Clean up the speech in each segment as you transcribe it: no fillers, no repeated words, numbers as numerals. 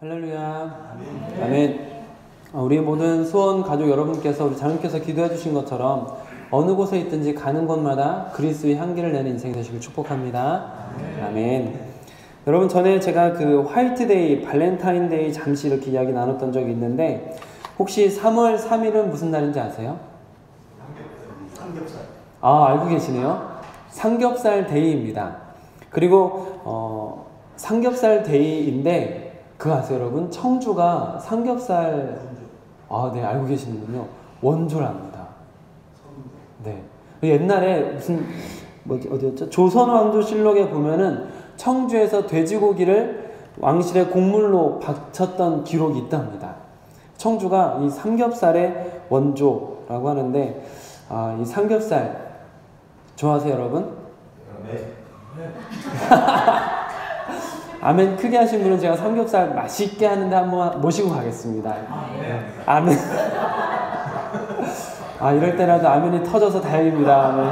할렐루야. 아멘. 우리 모든 수원 가족 여러분께서 우리 장로님께서 기도해 주신 것처럼 어느 곳에 있든지 가는 곳마다 그리스도의 향기를 내는 인생이 되시길 축복합니다. 아멘. 여러분, 전에 제가 그 화이트데이, 발렌타인데이 잠시 이렇게 이야기 나눴던 적이 있는데 혹시 3월 3일은 무슨 날인지 아세요? 삼겹살. 알고 계시네요. 삼겹살 데이입니다. 그리고 삼겹살 데이인데 그거 아세요, 여러분? 청주가 삼겹살 네, 알고 계시는군요. 원조랍니다. 네. 옛날에 무슨 어디였죠? 조선왕조실록에 보면은 청주에서 돼지고기를 왕실의 곡물로 바쳤던 기록이 있답니다. 청주가 이 삼겹살의 원조라고 하는데 이 삼겹살 좋아하세요, 여러분? 네. 아멘 크게 하신 분은 제가 삼겹살 맛있게 하는데 한번 모시고 가겠습니다. 아멘. 이럴 때라도 아멘이 터져서 다행입니다. 아멘.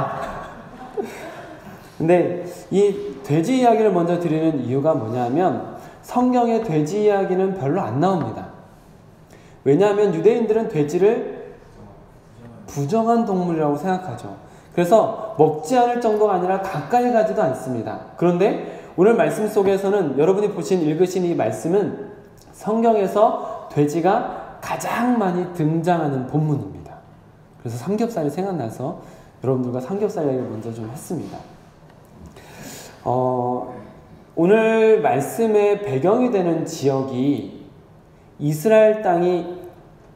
근데 이 돼지 이야기를 먼저 드리는 이유가 뭐냐면 성경에 돼지 이야기는 별로 안 나옵니다. 왜냐하면 유대인들은 돼지를 부정한 동물이라고 생각하죠. 그래서 먹지 않을 정도가 아니라 가까이 가지도 않습니다. 그런데 오늘 말씀 속에서는 여러분이 읽으신 이 말씀은 성경에서 돼지가 가장 많이 등장하는 본문입니다. 그래서 삼겹살이 생각나서 여러분들과 삼겹살 얘기를 먼저 좀 했습니다. 오늘 말씀의 배경이 되는 지역이 이스라엘 땅이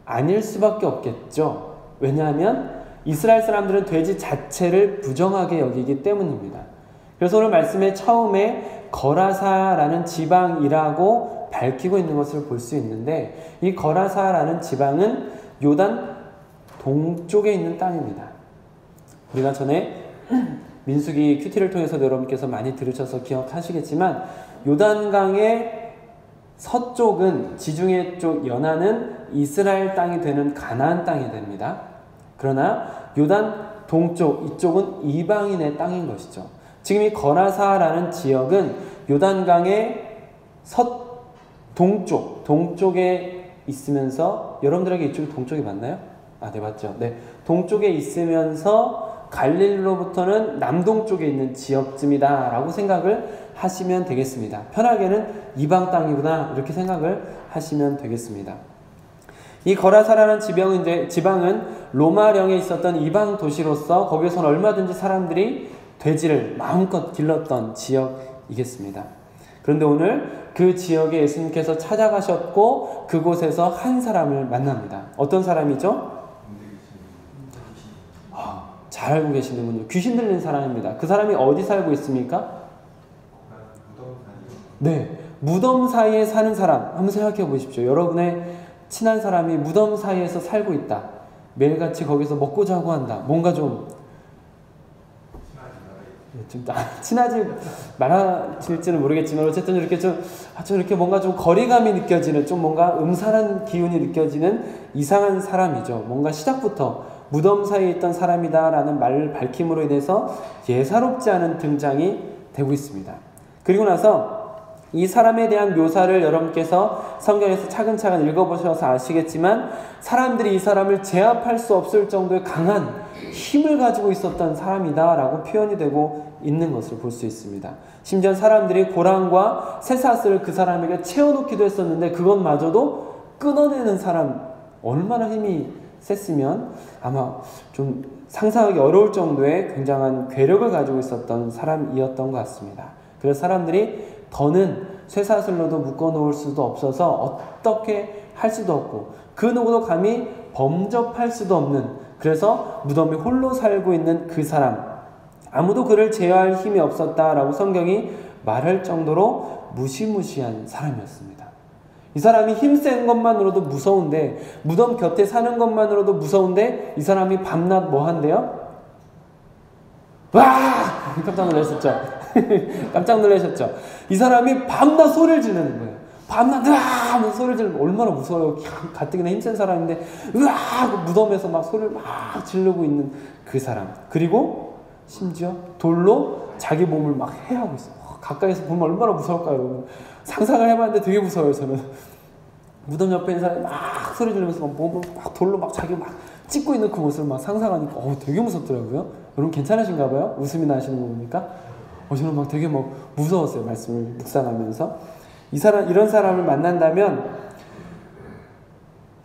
아닐 수밖에 없겠죠. 왜냐하면 이스라엘 사람들은 돼지 자체를 부정하게 여기기 때문입니다. 그래서 오늘 말씀의 처음에 거라사라는 지방이라고 밝히고 있는 것을 볼 수 있는데 이 거라사라는 지방은 요단 동쪽에 있는 땅입니다. 우리가 전에 민수기 큐티를 통해서 여러분께서 많이 들으셔서 기억하시겠지만 요단강의 서쪽은 지중해 쪽 연안은 이스라엘 땅이 되는 가나안 땅이 됩니다. 그러나 요단 동쪽 이쪽은 이방인의 땅인 것이죠. 지금 이 거라사라는 지역은 요단강의 동쪽에 있으면서 여러분들에게 이쪽이 동쪽이 맞나요? 네, 맞죠. 네, 동쪽에 있으면서 갈릴리로부터는 남동쪽에 있는 지역쯤이다 라고 생각을 하시면 되겠습니다. 편하게는 이방 땅이구나 이렇게 생각을 하시면 되겠습니다. 이 거라사라는 지방은 로마령에 있었던 이방 도시로서 거기서는 얼마든지 사람들이 돼지를 마음껏 길렀던 지역이겠습니다. 그런데 오늘 그 지역에 예수님께서 찾아가셨고 그곳에서 한 사람을 만납니다. 어떤 사람이죠? 잘 알고 계시는군요. 귀신 들린 사람입니다. 그 사람이 어디 살고 있습니까? 네, 무덤 사이에 사는 사람. 한번 생각해 보십시오. 여러분의 친한 사람이 무덤 사이에서 살고 있다. 매일같이 거기서 먹고 자고 한다. 뭔가 좀 친하지 말아질지는 모르겠지만 어쨌든 이렇게 좀 이렇게 뭔가 좀 거리감이 느껴지는 좀 뭔가 음산한 기운이 느껴지는 이상한 사람이죠. 뭔가 시작부터 무덤 사이에 있던 사람이다라는 말을 밝힘으로 인해서 예사롭지 않은 등장이 되고 있습니다. 그리고 나서 이 사람에 대한 묘사를 여러분께서 성경에서 차근차근 읽어보셔서 아시겠지만 사람들이 이 사람을 제압할 수 없을 정도의 강한 힘을 가지고 있었던 사람이다 라고 표현이 되고 있는 것을 볼 수 있습니다. 심지어 사람들이 고랑과 쇠사슬을 그 사람에게 채워놓기도 했었는데 그것마저도 끊어내는 사람, 얼마나 힘이 셌으면 아마 좀 상상하기 어려울 정도의 굉장한 괴력을 가지고 있었던 사람이었던 것 같습니다. 그래서 사람들이 더는 쇠사슬로도 묶어놓을 수도 없어서 어떻게 할 수도 없고 그 누구도 감히 범접할 수도 없는, 그래서 무덤에 홀로 살고 있는 그 사람, 아무도 그를 제어할 힘이 없었다라고 성경이 말할 정도로 무시무시한 사람이었습니다. 이 사람이 힘센 것만으로도 무서운데, 무덤 곁에 사는 것만으로도 무서운데 이 사람이 밤낮 뭐 한대요? 와! 깜짝 놀라셨죠? 깜짝 놀라셨죠? 이 사람이 밤낮 소리를 지르는 거예요. 밤낮 으아! 하면서 소리를 지르면 얼마나 무서워요. 가뜩이나 힘센 사람인데 으아! 무덤에서 막 소리를 막 지르고 있는 그 사람. 그리고 심지어 돌로 자기 몸을 막 해하고 있어요. 가까이서 보면 얼마나 무서울까요, 여러분? 상상을 해봤는데 되게 무서워요, 저는. 무덤 옆에 있는 사람이 막 소리 지르면서 막 돌로 막 자기 막 찍고 있는 그 모습을 막 상상하니까 되게 무섭더라고요. 여러분 괜찮으신가 봐요? 웃음이 나시는 거 보니까. 저는 막 되게 막 무서웠어요. 말씀을 묵상하면서. 이런 사람을 만난다면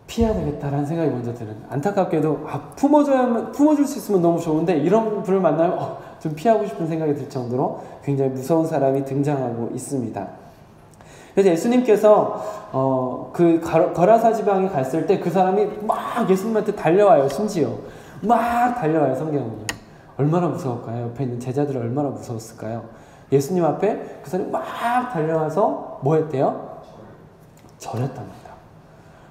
피해야 되겠다라는 생각이 먼저 드는. 안타깝게도 품어줄 수 있으면 너무 좋은데 이런 분을 만나면 좀 피하고 싶은 생각이 들 정도로 굉장히 무서운 사람이 등장하고 있습니다. 그래서 예수님께서 그 거라사 지방에 갔을 때 그 사람이 막 예수님한테 달려와요. 심지어 막 달려와요. 성경은요. 얼마나 무서울까요? 옆에 있는 제자들이 얼마나 무서웠을까요? 예수님 앞에 그 사람이 막 달려와서 뭐 했대요? 절했답니다.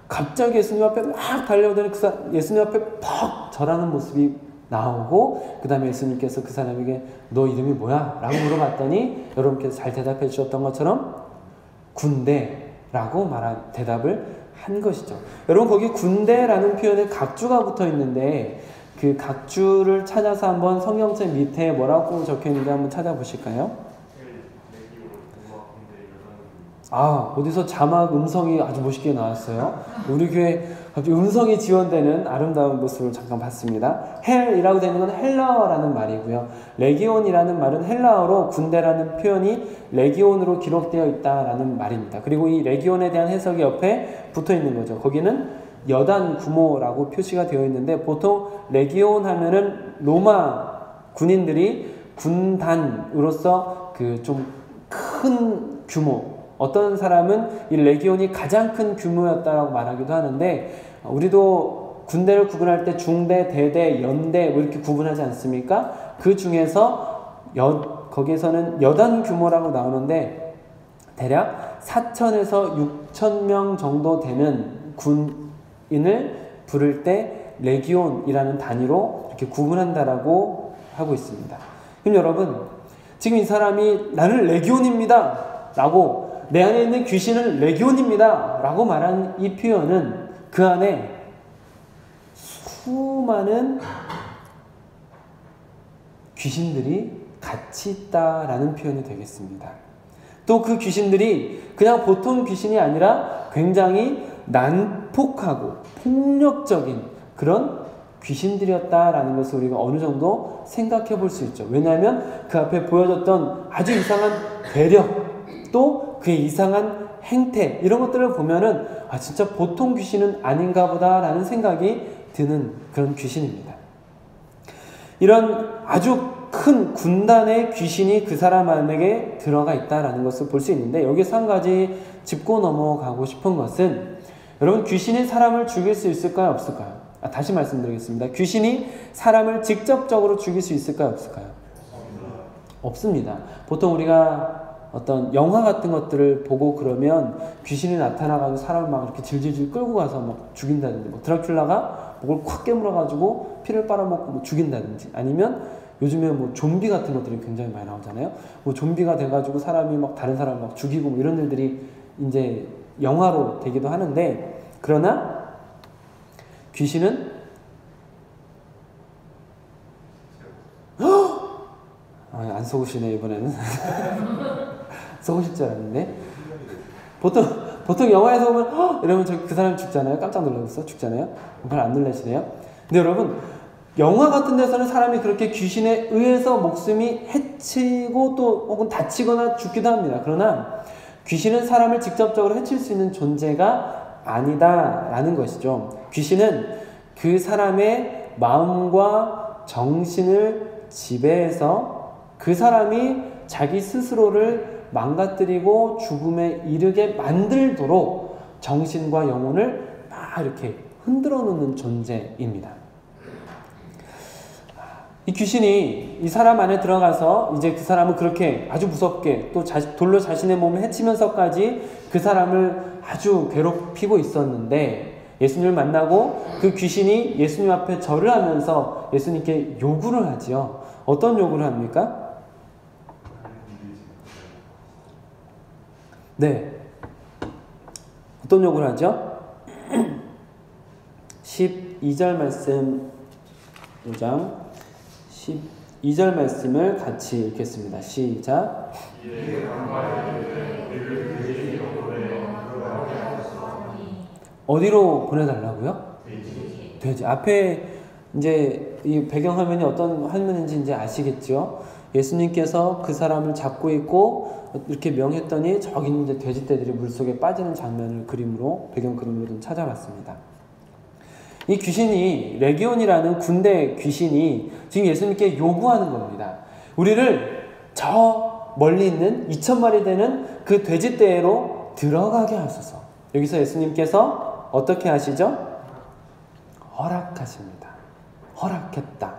갑자기 예수님 앞에 막 달려오더니 예수님 앞에 퍽 절하는 모습이 나오고, 그 다음에 예수님께서 그 사람에게 너 이름이 뭐야? 라고 물어봤더니 여러분께서 잘 대답해 주셨던 것처럼 군대라고 대답을 한 것이죠. 여러분 거기 군대라는 표현에 각주가 붙어 있는데 그 각주를 찾아서 한번 성경책 밑에 뭐라고 적혀 있는지 한번 찾아보실까요? 어디서 자막 음성이 아주 멋있게 나왔어요. 우리 교회 갑자기 음성이 지원되는 아름다운 모습을 잠깐 봤습니다. 헬이라고 되는 건 헬라어라는 말이고요. 레기온이라는 말은 헬라어로 군대라는 표현이 레기온으로 기록되어 있다라는 말입니다. 그리고 이 레기온에 대한 해석이 옆에 붙어 있는 거죠. 거기는 여단 구모라고 표시가 되어 있는데, 보통 레기온 하면은 로마 군인들이 군단으로서 그 좀 큰 규모, 어떤 사람은 이 레기온이 가장 큰 규모였다라고 말하기도 하는데, 우리도 군대를 구분할 때 중대, 대대, 연대 뭐 이렇게 구분하지 않습니까? 그 중에서 거기에서는 여단 규모라고 나오는데 대략 4,000에서 6,000명 정도 되는 군인을 부를 때 레기온이라는 단위로 이렇게 구분한다라고 하고 있습니다. 그럼 여러분, 지금 이 사람이 나는 레기온입니다 라고, 내 안에 있는 귀신은 레기온입니다 라고 말한 이 표현은 그 안에 수많은 귀신들이 같이 있다라는 표현이 되겠습니다. 또 그 귀신들이 그냥 보통 귀신이 아니라 굉장히 난폭하고 폭력적인 그런 귀신들이었다라는 것을 우리가 어느 정도 생각해 볼 수 있죠. 왜냐하면 그 앞에 보여줬던 아주 이상한 괴력, 또 그의 이상한 행태, 이런 것들을 보면은 진짜 보통 귀신은 아닌가 보다라는 생각이 드는 그런 귀신입니다. 이런 아주 큰 군단의 귀신이 그 사람 안에 들어가 있다라는 것을 볼 수 있는데, 여기서 한 가지 짚고 넘어가고 싶은 것은, 여러분 귀신이 사람을 죽일 수 있을까요? 없을까요? 다시 말씀드리겠습니다. 귀신이 사람을 직접적으로 죽일 수 있을까요? 없을까요? 없습니다. 보통 우리가 어떤 영화 같은 것들을 보고 그러면 귀신이 나타나가지고 사람을 막 이렇게 질질질 끌고 가서 막 죽인다든지, 뭐 드라큘라가 목을 콱 깨물어가지고 피를 빨아먹고 뭐 죽인다든지, 아니면 요즘에 뭐 좀비 같은 것들이 굉장히 많이 나오잖아요. 뭐 좀비가 돼가지고 사람이 막 다른 사람을 막 죽이고 뭐 이런 일들이 이제 영화로 되기도 하는데, 그러나 귀신은 안 속으시네 이번에는. 속으실 줄 알았는데, 보통 영화에서 보면 이러면 그 사람 죽잖아요. 깜짝 놀라서 죽잖아요. 별 안 놀라시네요. 근데 여러분, 영화 같은 데서는 사람이 그렇게 귀신에 의해서 목숨이 해치고 또 혹은 다치거나 죽기도 합니다. 그러나 귀신은 사람을 직접적으로 해칠 수 있는 존재가 아니다라는 것이죠. 귀신은 그 사람의 마음과 정신을 지배해서 그 사람이 자기 스스로를 망가뜨리고 죽음에 이르게 만들도록 정신과 영혼을 막 이렇게 흔들어 놓는 존재입니다. 이 귀신이 이 사람 안에 들어가서 이제 그 사람은 그렇게 아주 무섭게 또 돌로 자신의 몸을 해치면서까지 그 사람을 아주 괴롭히고 있었는데, 예수님을 만나고 그 귀신이 예수님 앞에 절을 하면서 예수님께 요구를 하지요. 어떤 요구를 합니까? 네. 어떤 요구를 하죠? 12절 말씀 5장 12절 말씀을 같이 읽겠습니다. 시작. 어디로 보내달라고요? 돼지. 돼지. 앞에 이제 이 배경화면이 어떤 화면인지 이제 아시겠죠? 예수님께서 그 사람을 잡고 있고 이렇게 명했더니 저기 이제 돼지떼들이 물속에 빠지는 장면을 그림으로, 배경 그림으로 좀 찾아봤습니다. 이 귀신이, 레기온이라는 군대 귀신이 지금 예수님께 요구하는 겁니다. 우리를 저 멀리 있는 2,000마리 되는 그 돼지떼로 들어가게 하소서. 여기서 예수님께서 어떻게 하시죠? 허락하십니다. 허락했다.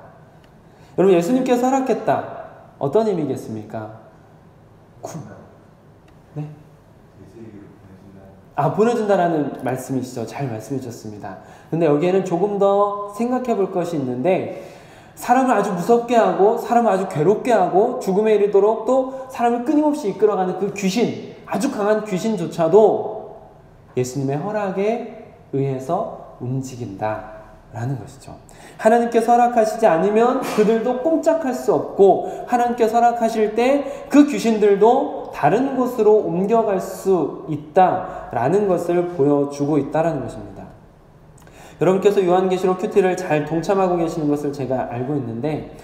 여러분, 예수님께서 허락했다. 어떤 의미겠습니까? 네? 보내준다라는 말씀이시죠. 잘 말씀해 주셨습니다. 근데 여기에는 조금 더 생각해 볼 것이 있는데, 사람을 아주 무섭게 하고 사람을 아주 괴롭게 하고 죽음에 이르도록 또 사람을 끊임없이 이끌어가는 그 귀신, 아주 강한 귀신조차도 예수님의 허락에 의해서 움직인다라는 것이죠. 하나님께서 허락하시지 않으면 그들도 꼼짝할 수 없고, 하나님께서 허락하실 때 그 귀신들도 다른 곳으로 옮겨갈 수 있다라는 것을 보여주고 있다는 것입니다. 여러분께서 요한계시록 큐티를 잘 동참하고 계시는 것을 제가 알고 있는데,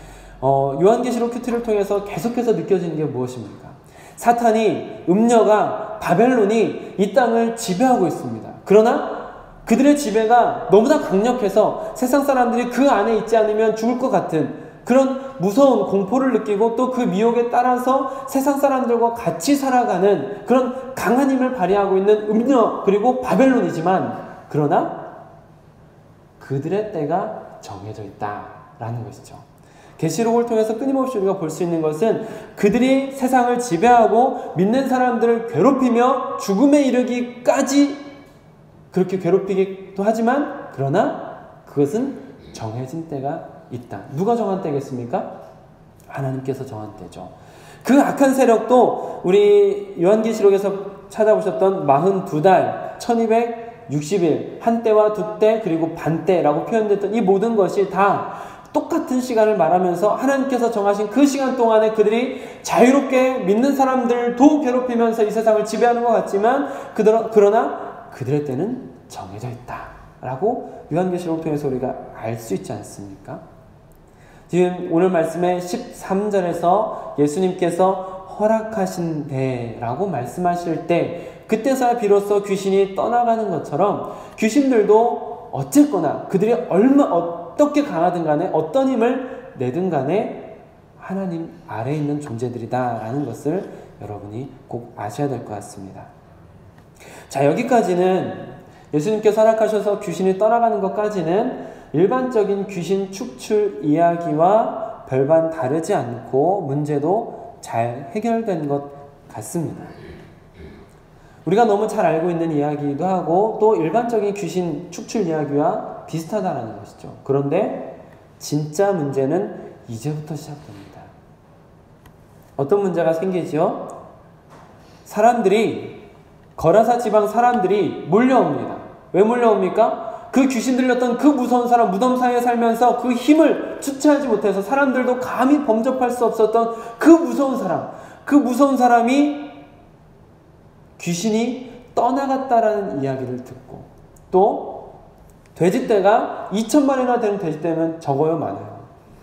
요한계시록 큐티를 통해서 계속해서 느껴지는 게 무엇입니까? 사탄이, 음녀가, 바벨론이 이 땅을 지배하고 있습니다. 그러나 그들의 지배가 너무나 강력해서 세상 사람들이 그 안에 있지 않으면 죽을 것 같은 그런 무서운 공포를 느끼고 또 그 미혹에 따라서 세상 사람들과 같이 살아가는 그런 강한 힘을 발휘하고 있는 음녀, 그리고 바벨론이지만, 그러나 그들의 때가 정해져 있다라는 것이죠. 계시록을 통해서 끊임없이 우리가 볼 수 있는 것은 그들이 세상을 지배하고 믿는 사람들을 괴롭히며 죽음에 이르기까지 그렇게 괴롭히기도 하지만, 그러나 그것은 정해진 때가 있다. 누가 정한 때겠습니까? 하나님께서 정한 때죠. 그 악한 세력도 우리 요한계시록에서 찾아보셨던 42달, 1260일, 한때와 두때 그리고 반때라고 표현됐던 이 모든 것이 다 똑같은 시간을 말하면서 하나님께서 정하신 그 시간 동안에 그들이 자유롭게 믿는 사람들도 괴롭히면서 이 세상을 지배하는 것 같지만, 그러나 그들의 때는 정해져 있다라고 요한계시록을 통해서 우리가 알 수 있지 않습니까? 지금 오늘 말씀의 13절에서 예수님께서 허락하신 데라고 말씀하실 때, 그때서야 비로소 귀신이 떠나가는 것처럼 귀신들도 어쨌거나 그들이 어떻게 강하든 간에 어떤 힘을 내든 간에 하나님 아래에 있는 존재들이다라는 것을 여러분이 꼭 아셔야 될 것 같습니다. 자, 여기까지는 예수님께서 허락하셔서 귀신이 떠나가는 것까지는 일반적인 귀신 축출 이야기와 별반 다르지 않고 문제도 잘 해결된 것 같습니다. 우리가 너무 잘 알고 있는 이야기이기도 하고 또 일반적인 귀신 축출 이야기와 비슷하다는 것이죠. 그런데 진짜 문제는 이제부터 시작됩니다. 어떤 문제가 생기죠? 사람들이, 거라사 지방 사람들이 몰려옵니다. 왜 몰려옵니까? 그 귀신 들렸던 그 무서운 사람, 무덤 사이에 살면서 그 힘을 주체하지 못해서 사람들도 감히 범접할 수 없었던 그 무서운 사람이 귀신이 떠나갔다라는 이야기를 듣고, 또 돼지떼가 2,000마리나 되는 돼지떼면 적어요, 많아요?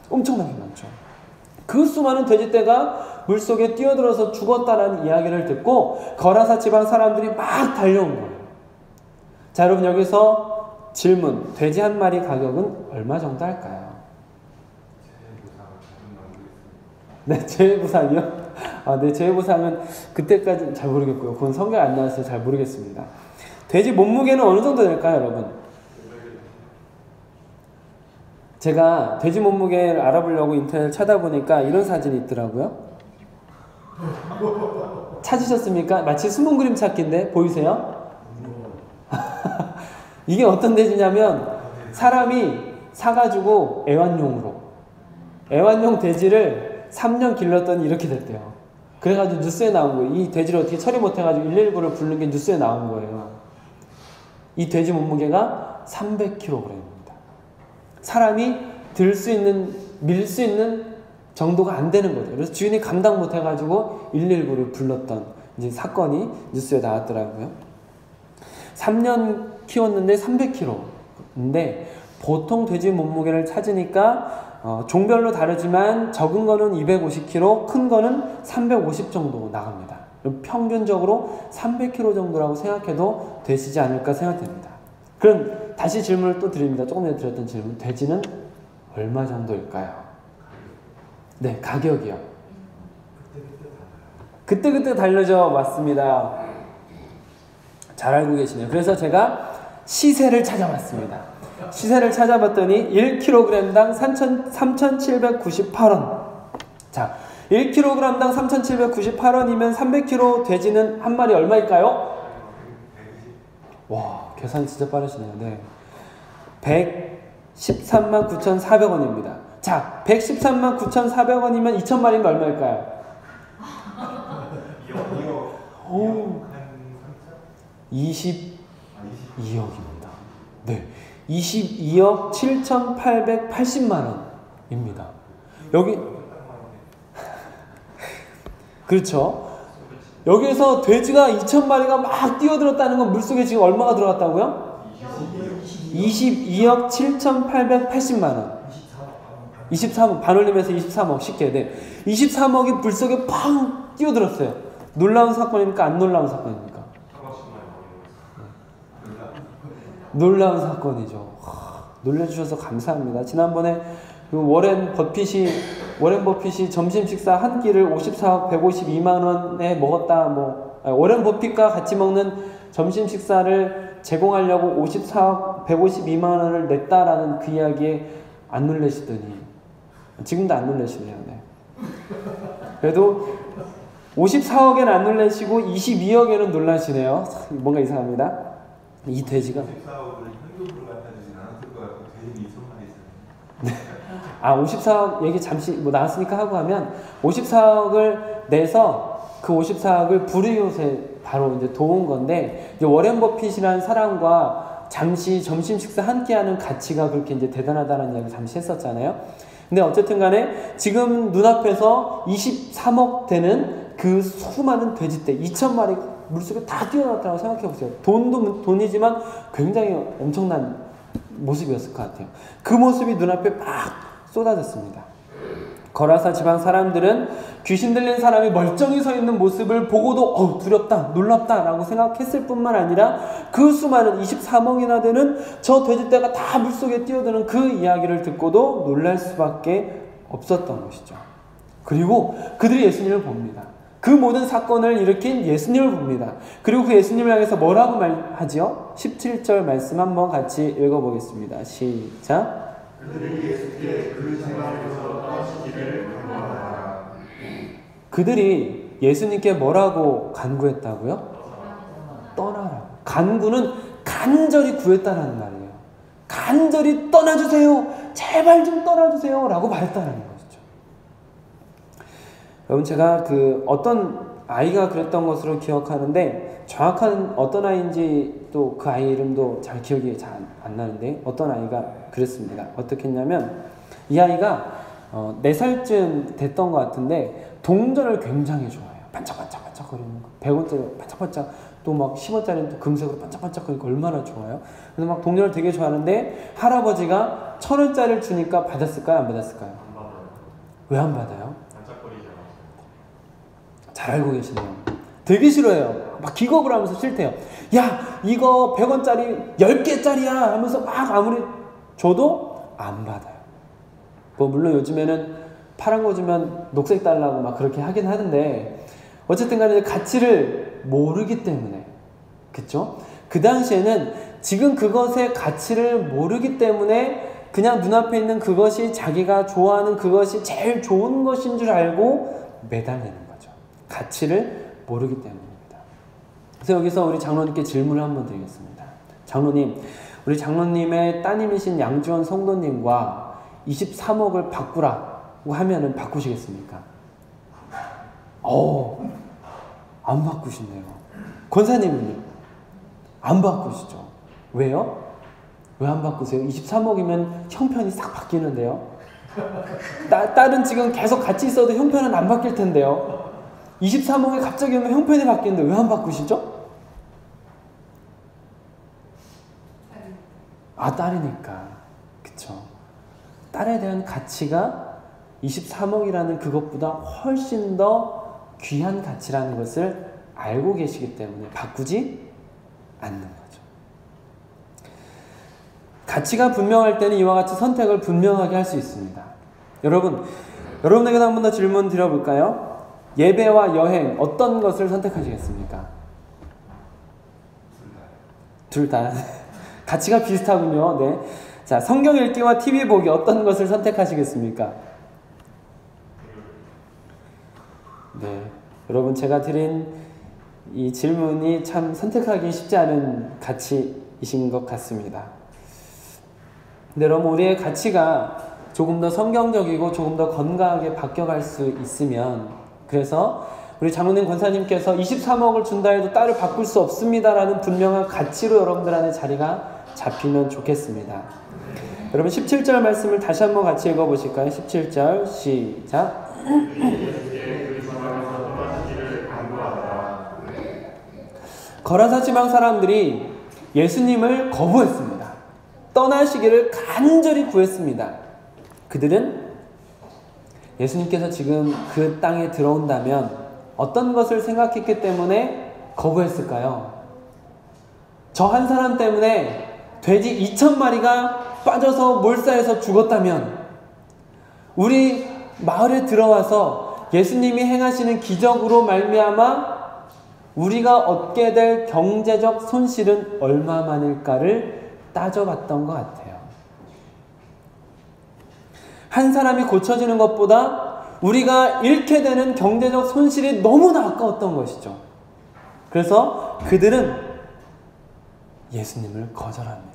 엄청나게 많죠. 그 수많은 돼지떼가 물속에 뛰어들어서 죽었다라는 이야기를 듣고 거라사 지방 사람들이 막 달려온 거예요. 자, 여러분, 여기서 질문, 돼지 한 마리 가격은 얼마 정도 할까요? 네, 재해보상이요? 네, 재해보상은 그때까지는 잘 모르겠고요. 그건 성경에 안 나와서 잘 모르겠습니다. 돼지 몸무게는 어느 정도 될까요, 여러분? 제가 돼지 몸무게를 알아보려고 인터넷을 찾아보니까 이런 사진이 있더라고요. 찾으셨습니까? 마치 숨은 그림 찾기인데 보이세요? 이게 어떤 돼지냐면 사람이 사가지고 애완용 돼지를 3년 길렀더니 이렇게 됐대요. 그래가지고 뉴스에 나온 거예요. 이 돼지를 어떻게 처리 못해가지고 119를 부르는 게 뉴스에 나온 거예요. 이 돼지 몸무게가 300kg입니다. 사람이 들 수 있는, 밀 수 있는 정도가 안 되는 거죠. 그래서 주인이 감당 못해가지고 119를 불렀던 이제 사건이 뉴스에 나왔더라고요. 3년 키웠는데 300kg인데 보통 돼지 몸무게를 찾으니까 종별로 다르지만 적은 거는 250kg, 큰 거는 350 정도 나갑니다. 평균적으로 300kg 정도라고 생각해도 되시지 않을까 생각됩니다. 그럼 다시 질문을 또 드립니다. 조금 전에 드렸던 질문. 돼지는 얼마 정도일까요? 네, 가격이요. 그때그때 다르죠. 맞습니다. 잘 알고 계시네요. 그래서 제가 시세를 찾아봤습니다. 시세를 찾아봤더니 1kg당 3,798원. 자, 1kg당 3,798원이면 300kg 돼지는 한 마리 얼마일까요? 와, 계산이 진짜 빠르시네요. 네. 113만 9,400원입니다. 자, 113만 9,400원이면 2,000마리면 얼마일까요? 오, 22억입니다. 네. 22억 7,880만 원입니다. 여기 그렇죠. 여기에서 돼지가 2,000마리가 막 뛰어들었다는 건 물속에 지금 얼마가 들어갔다고요? 22억 7,880만 원. 23억, 반올림에서 23억 쉽게. 네. 23억이 물속에 팡 뛰어들었어요. 놀라운 사건입니까? 안 놀라운 사건입니까? 놀라운 사건이죠. 놀래주셔서 감사합니다. 지난번에 그 워렌 버핏이 점심 식사 한 끼를 54억 152만 원에 먹었다. 워렌 버핏과 같이 먹는 점심 식사를 제공하려고 54억 152만 원을 냈다라는 그 이야기에 안 놀라시더니 지금도 안 놀라시네요. 네. 그래도 54억에는 안 놀라시고 22억에는 놀라시네요. 뭔가 이상합니다. 이 돼지가 54억을 현금으로 갖다 주진 않았을 것 같고 돼지 2,000마리 있었는데. 아, 54억 얘기 잠시 나왔으니까 하고 하면 54억을 내서 그 54억을 불이웃에 바로 이제 도운 건데, 이제 워렌 버핏이라는 사람과 잠시 점심 식사 함께 하는 가치가 그렇게 이제 대단하다는 이야기 잠시 했었잖아요. 근데 어쨌든 간에 지금 눈앞에서 23억 되는 그 수많은 돼지떼 2,000마리 물속에 다 뛰어났다고 생각해 보세요. 돈도 돈이지만 굉장히 엄청난 모습이었을 것 같아요. 그 모습이 눈앞에 막 쏟아졌습니다. 거라사 지방 사람들은 귀신 들린 사람이 멀쩡히 서 있는 모습을 보고도 두렵다, 놀랍다 라고 생각했을 뿐만 아니라 그 수많은 23억이나 되는 저 돼지떼가 다 물속에 뛰어드는 그 이야기를 듣고도 놀랄 수밖에 없었던 것이죠. 그리고 그들이 예수님을 봅니다. 그 모든 사건을 일으킨 예수님을 봅니다. 그리고 그 예수님을 향해서 뭐라고 말하지요? 17절 말씀 한번 같이 읽어보겠습니다. 시작. 그들이 예수께 그 지방에서 떠나시기를 간구하라. 그들이 예수님께 뭐라고 간구했다고요? 떠나라. 간구는 간절히 구했다는 말이에요. 간절히 떠나주세요. 제발 좀 떠나주세요. 라고 말했다는 것이죠. 여러분, 제가 어떤 아이가 그랬던 것으로 기억하는데, 정확한 어떤 아이인지 또 그 아이 이름도 잘 기억이 잘 안 나는데, 어떤 아이가 그랬습니다. 어떻게 했냐면, 이 아이가 4살쯤 됐던 것 같은데 동전을 굉장히 좋아해요. 반짝반짝반짝거리는 거. 100원짜리 반짝반짝, 또 막 10원짜리는 또 금색으로 반짝반짝거리니까 얼마나 좋아요. 그래서 막 동전을 되게 좋아하는데 할아버지가 1,000원짜리를 주니까 받았을까요? 안 받았을까요? 안 받아요. 왜 안 받아요? 반짝거리잖아. 잘 알고 계시네요. 되게 싫어해요. 막 기겁을 하면서 싫대요. 야, 이거 100원짜리 10개짜리야 하면서 막 아무리 줘도 안 받아요. 물론 요즘에는 파란 거 주면 녹색 달라고 막 그렇게 하긴 하는데, 어쨌든 간에 가치를 모르기 때문에, 그쵸? 그 당시에는 지금 그것의 가치를 모르기 때문에 그냥 눈앞에 있는 그것이 자기가 좋아하는 그것이 제일 좋은 것인 줄 알고 매달리는 거죠. 가치를 모르기 때문입니다. 그래서 여기서 우리 장로님께 질문을 한번 드리겠습니다. 장로님, 우리 장로님의 따님이신 양지원 성도님과 23억을 바꾸라고 하면은 바꾸시겠습니까? 안 바꾸시네요. 권사님은요? 안 바꾸시죠. 왜요? 왜 안 바꾸세요? 23억이면 형편이 싹 바뀌는데요. 딸은 지금 계속 같이 있어도 형편은 안 바뀔 텐데요. 23억에 갑자기 오면 형편이 바뀌는데 왜 안 바꾸시죠? 아, 딸이니까. 그쵸. 딸에 대한 가치가 23억이라는 그것보다 훨씬 더 귀한 가치라는 것을 알고 계시기 때문에 바꾸지 않는 거죠. 가치가 분명할 때는 이와 같이 선택을 분명하게 할 수 있습니다. 여러분에게도 한 번 더 질문 드려볼까요? 예배와 여행 어떤 것을 선택하시겠습니까? 둘 다. 가치가 비슷하군요. 네. 자, 성경 읽기와 TV 보기 어떤 것을 선택하시겠습니까? 네. 여러분, 제가 드린 이 질문이 참 선택하기 쉽지 않은 가치이신 것 같습니다. 근데 여러분, 우리의 가치가 조금 더 성경적이고 조금 더 건강하게 바뀌어갈 수 있으면, 그래서 우리 장로님 권사님께서 23억을 준다 해도 딸을 바꿀 수 없습니다라는 분명한 가치로 여러분들 안에 자리가 잡히면 좋겠습니다. 여러분 17절 말씀을 다시 한번 같이 읽어보실까요? 17절 시작. 거라사 지방 사람들이 예수님을 거부했습니다. 떠나시기를 간절히 구했습니다. 그들은 예수님께서 지금 그 땅에 들어온다면 어떤 것을 생각했기 때문에 거부했을까요? 저 한 사람 때문에 돼지 2,000마리가 빠져서 몰사해서 죽었다면, 우리 마을에 들어와서 예수님이 행하시는 기적으로 말미암아 우리가 얻게 될 경제적 손실은 얼마만일까를 따져봤던 것 같아요. 한 사람이 고쳐지는 것보다 우리가 잃게 되는 경제적 손실이 너무나 아까웠던 것이죠. 그래서 그들은 예수님을 거절합니다.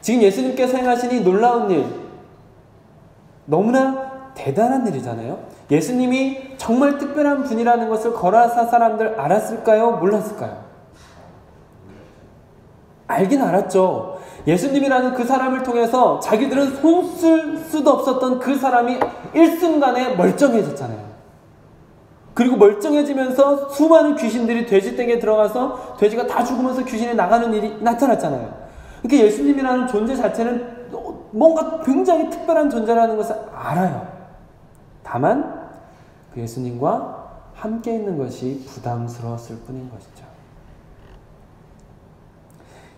지금 예수님께서 행하신 이 놀라운 일, 너무나 대단한 일이잖아요. 예수님이 정말 특별한 분이라는 것을 거라사 사람들 알았을까요? 몰랐을까요? 알긴 알았죠. 예수님이라는 그 사람을 통해서 자기들은 손쓸 수도 없었던 그 사람이 일순간에 멀쩡해졌잖아요. 그리고 멀쩡해지면서 수많은 귀신들이 돼지떼기에 들어가서 돼지가 다 죽으면서 귀신이 나가는 일이 나타났잖아요. 그러니까 예수님이라는 존재 자체는 뭔가 굉장히 특별한 존재라는 것을 알아요. 다만 그 예수님과 함께 있는 것이 부담스러웠을 뿐인 것이죠.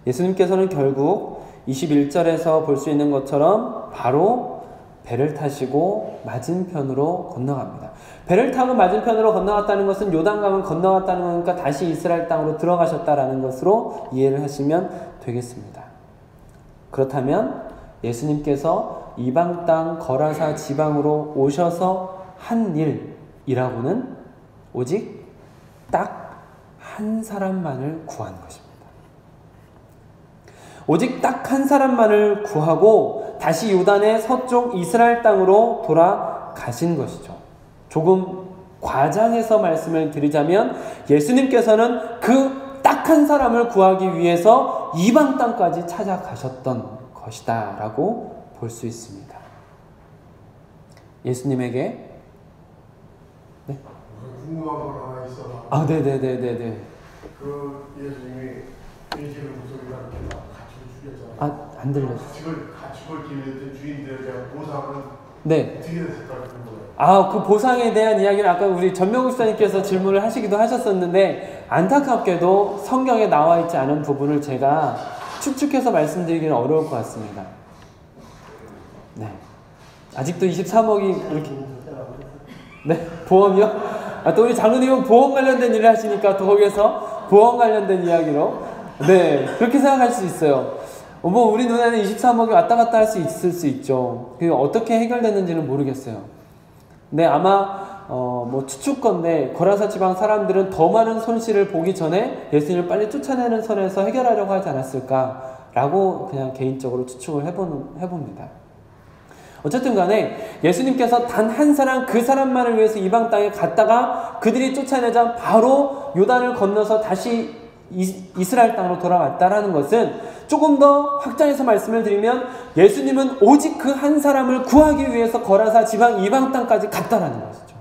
예수님께서는 결국 21절에서 볼 수 있는 것처럼 바로 배를 타시고 맞은편으로 건너갑니다. 배를 타고 맞은편으로 건너갔다는 것은 요단강을 건너갔다는 거니까 다시 이스라엘 땅으로 들어가셨다라는 것으로 이해를 하시면 되겠습니다. 그렇다면 예수님께서 이방 땅 거라사 지방으로 오셔서 한 일이라고는 오직 딱 한 사람만을 구한 것입니다. 오직 딱 한 사람만을 구하고 다시 요단의 서쪽 이스라엘 땅으로 돌아가신 것이죠. 조금 과장해서 말씀을 드리자면 예수님께서는 그 딱 한 사람을 구하기 위해서 이방 땅까지 찾아가셨던 것이다 라고 볼 수 있습니다. 예수님에게 네? 궁금한 거 하나 있어. 아, 네네네네네. 그 예수님이 돼지를 목소리가 이렇게 가축을 죽였잖아요. 아, 안 들렸어요. 가축을 기르던 주인들에 대한 보상은 네. 어떻게 됐을까 그런 거예요. 아, 그 보상에 대한 이야기를 아까 우리 전명국 목사님께서 질문을 하시기도 하셨었는데, 안타깝게도 성경에 나와 있지 않은 부분을 제가 축축해서 말씀드리기는 어려울 것 같습니다. 네. 아직도 23억이 이렇게. 네? 보험이요? 아, 또 우리 장로님은 보험 관련된 일을 하시니까 또 거기에서 보험 관련된 이야기로. 네. 그렇게 생각할 수 있어요. 뭐, 우리 눈에는 23억이 왔다 갔다 할 수 있을 수 있죠. 그게 어떻게 해결됐는지는 모르겠어요. 네, 아마 뭐 추측건데 거라사 지방 사람들은 더 많은 손실을 보기 전에 예수님을 빨리 쫓아내는 선에서 해결하려고 하지 않았을까라고 그냥 개인적으로 추측을 해봅니다. 어쨌든 간에 예수님께서 단 한 사람, 그 사람만을 위해서 이방 땅에 갔다가 그들이 쫓아내자 바로 요단을 건너서 다시 이스라엘 땅으로 돌아왔다라는 것은 조금 더 확장해서 말씀을 드리면 예수님은 오직 그 한 사람을 구하기 위해서 거라사 지방 이방 땅까지 갔다라는 것이죠.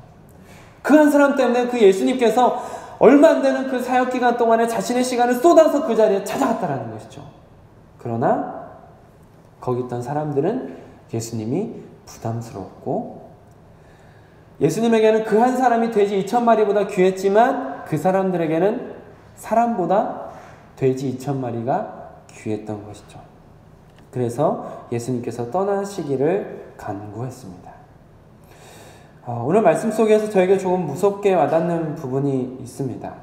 그 한 사람 때문에 그 예수님께서 얼마 안 되는 그 사역 기간 동안에 자신의 시간을 쏟아서 그 자리에 찾아갔다라는 것이죠. 그러나 거기 있던 사람들은 예수님이 부담스럽고 예수님에게는 그 한 사람이 돼지 2,000마리보다 귀했지만 그 사람들에게는 사람보다 돼지 2,000마리가 귀했던 것이죠. 그래서 예수님께서 떠나시기를 간구했습니다. 오늘 말씀 속에서 저에게 조금 무섭게 와닿는 부분이 있습니다.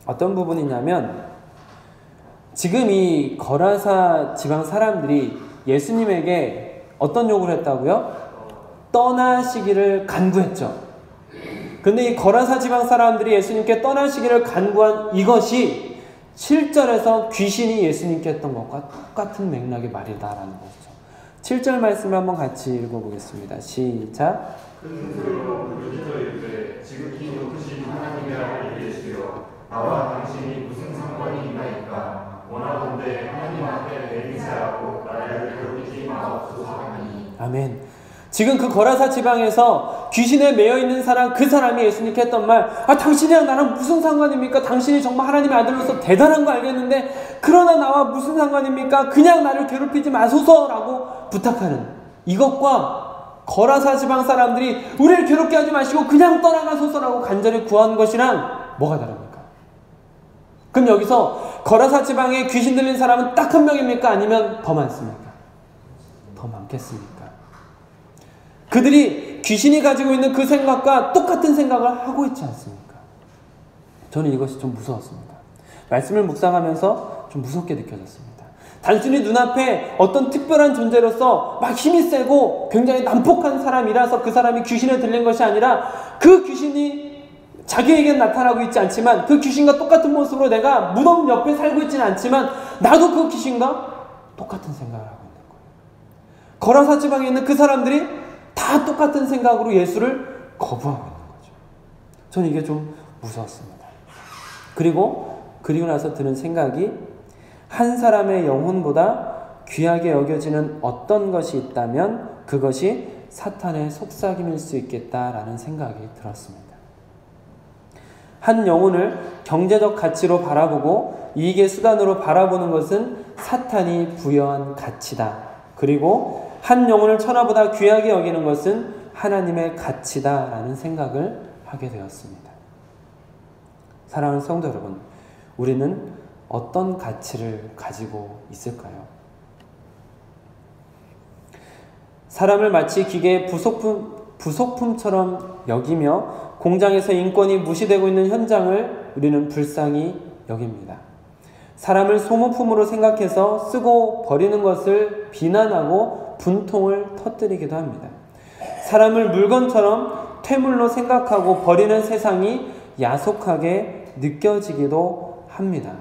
어떤 부분이냐면 지금 이 거라사 지방 사람들이 예수님에게 어떤 요구를 했다고요? 떠나시기를 간구했죠. 근데 이 거라사 지방 사람들이 예수님께 떠나시기를 간구한 이것이 7절에서 귀신이 예수님께 했던 것과 똑같은 맥락의 말이다라는 것이죠. 7절 말씀을 한번 같이 읽어보겠습니다. 시작. 큰 소리로 부르짖어 이르되 지극히 높으신 하나님이라 예수여 나와 당신이 무슨 상관이 있나이까 원하건대 하나님 앞에 맹세하고 나를 괴롭히지 마옵소서 하니. 아멘. 지금 그 거라사 지방에서 귀신에 매여 있는 사람, 그 사람이 예수님께 했던 말, 당신이랑 나랑 무슨 상관입니까? 당신이 정말 하나님의 아들로서 대단한 거 알겠는데 그러나 나와 무슨 상관입니까? 그냥 나를 괴롭히지 마소서라고 부탁하는 이것과 거라사 지방 사람들이 우리를 괴롭게 하지 마시고 그냥 떠나가소서라고 간절히 구한 것이랑 뭐가 다릅니까? 그럼 여기서 거라사 지방에 귀신 들린 사람은 딱 한 명입니까? 아니면 더 많습니까? 더 많겠습니까? 그들이 귀신이 가지고 있는 그 생각과 똑같은 생각을 하고 있지 않습니까? 저는 이것이 좀 무서웠습니다. 말씀을 묵상하면서 좀 무섭게 느껴졌습니다. 단순히 눈앞에 어떤 특별한 존재로서 막 힘이 세고 굉장히 난폭한 사람이라서 그 사람이 귀신에 들린 것이 아니라 그 귀신이 자기에겐 나타나고 있지 않지만 그 귀신과 똑같은 모습으로 내가 무덤 옆에 살고 있지는 않지만 나도 그 귀신과 똑같은 생각을 하고 있는 거예요. 거라사 지방에 있는 그 사람들이 다 똑같은 생각으로 예수를 거부하고 있는 거죠. 저는 이게 좀 무서웠습니다. 그리고 나서 드는 생각이 한 사람의 영혼보다 귀하게 여겨지는 어떤 것이 있다면 그것이 사탄의 속삭임일 수 있겠다라는 생각이 들었습니다. 한 영혼을 경제적 가치로 바라보고 이익의 수단으로 바라보는 것은 사탄이 부여한 가치다. 그리고 한 영혼을 천하보다 귀하게 여기는 것은 하나님의 가치다라는 생각을 하게 되었습니다. 사랑하는 성도 여러분, 우리는 어떤 가치를 가지고 있을까요? 사람을 마치 기계의 부속품처럼 여기며 공장에서 인권이 무시되고 있는 현장을 우리는 불쌍히 여깁니다. 사람을 소모품으로 생각해서 쓰고 버리는 것을 비난하고 분통을 터뜨리기도 합니다. 사람을 물건처럼 퇴물로 생각하고 버리는 세상이 야속하게 느껴지기도 합니다.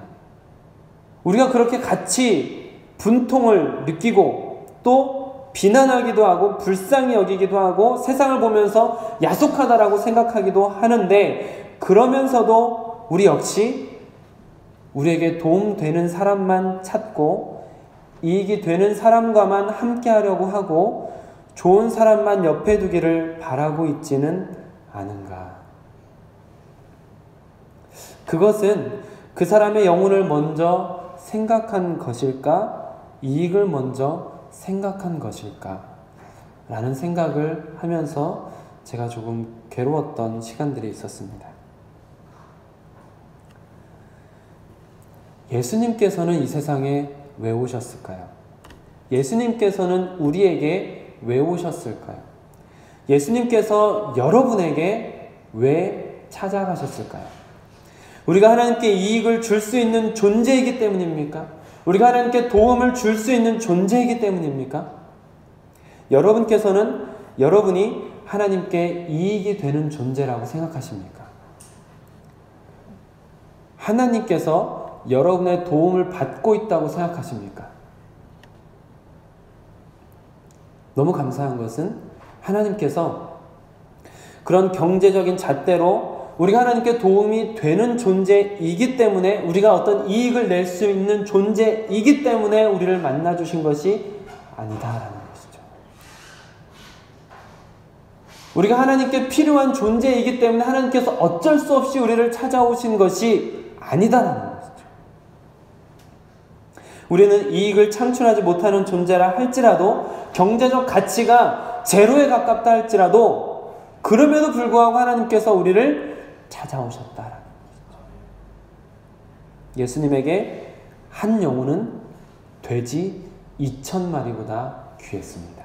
우리가 그렇게 같이 분통을 느끼고 또 비난하기도 하고 불쌍히 여기기도 하고 세상을 보면서 야속하다라고 생각하기도 하는데 그러면서도 우리 역시 우리에게 도움되는 사람만 찾고 이익이 되는 사람과만 함께 하려고 하고 좋은 사람만 옆에 두기를 바라고 있지는 않은가. 그것은 그 사람의 영혼을 먼저 생각한 것일까? 이익을 먼저 생각한 것일까? 라는 생각을 하면서 제가 조금 괴로웠던 시간들이 있었습니다. 예수님께서는 이 세상에 왜 오셨을까요? 예수님께서는 우리에게 왜 오셨을까요? 예수님께서 여러분에게 왜 찾아가셨을까요? 우리가 하나님께 이익을 줄 수 있는 존재이기 때문입니까? 우리가 하나님께 도움을 줄 수 있는 존재이기 때문입니까? 여러분이 하나님께 이익이 되는 존재라고 생각하십니까? 하나님께서 여러분의 도움을 받고 있다고 생각하십니까? 너무 감사한 것은 하나님께서 그런 경제적인 잣대로 우리가 하나님께 도움이 되는 존재이기 때문에 우리가 어떤 이익을 낼 수 있는 존재이기 때문에 우리를 만나주신 것이 아니다라는 것이죠. 우리가 하나님께 필요한 존재이기 때문에 하나님께서 어쩔 수 없이 우리를 찾아오신 것이 아니다라는 것이죠. 우리는 이익을 창출하지 못하는 존재라 할지라도, 경제적 가치가 제로에 가깝다 할지라도, 그럼에도 불구하고 하나님께서 우리를 찾아오셨다. 예수님에게 한 영혼은 돼지 2,000마리보다 귀했습니다.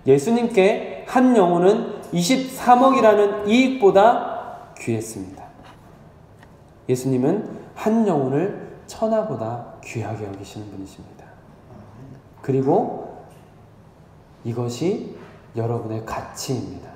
예수님께 한 영혼은 23억이라는 이익보다 귀했습니다. 예수님은 한 영혼을 천하보다 귀하게 여기시는 분이십니다. 그리고 이것이 여러분의 가치입니다.